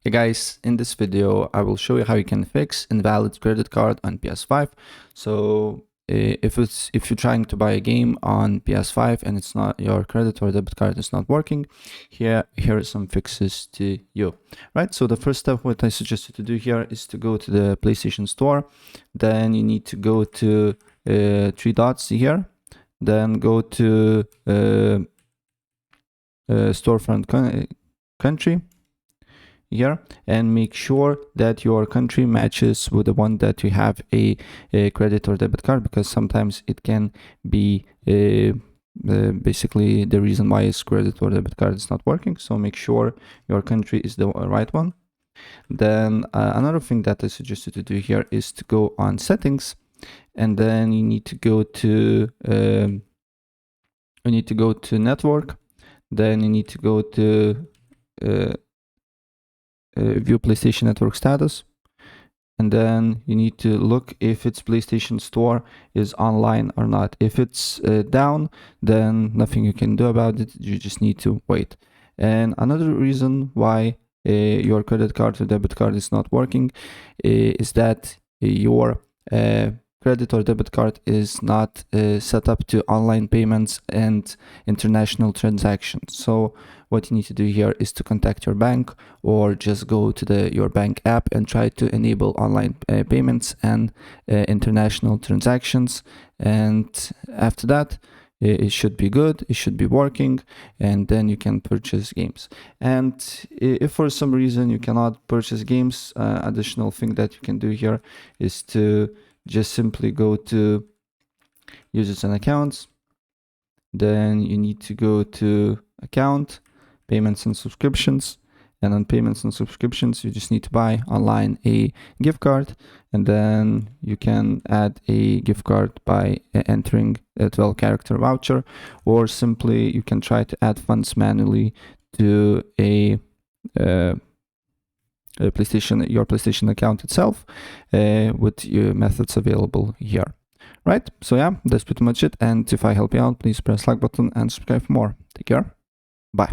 Hey guys, in this video I will show you how you can fix invalid credit card on PS5. So if you're trying to buy a game on PS5 and it's not, your credit or debit card is not working, here are some fixes to you. Right, so the first step, what I suggest you to do here is to go to the PlayStation Store. Then you need to go to three dots here, then go to storefront country here, and make sure that your country matches with the one that you have a credit or debit card, because sometimes it can be basically the reason why his credit or debit card is not working. So make sure your country is the right one. Then another thing that I suggest you to do here is to go on settings, and then you need to go to network. Then you need to go to view PlayStation Network status, and then you need to look if its PlayStation Store is online or not. If it's down, then nothing you can do about it, you just need to wait. And another reason why your credit card or debit card is not working is that your credit or debit card is not set up to online payments and international transactions. So what you need to do here is to contact your bank, or just go to your bank app and try to enable online payments and international transactions. And after that, it should be good, it should be working, and then you can purchase games. And if for some reason you cannot purchase games, additional thing that you can do here is to just simply go to users and accounts. Then you need to go to account, payments and subscriptions, and on payments and subscriptions you just need to buy online a gift card, and then you can add a gift card by entering a 12-character voucher, or simply you can try to add funds manually to your PlayStation account itself with your methods available here. Right, so yeah, that's pretty much it. And if I help you out, please press like button and subscribe for more. Take care, bye.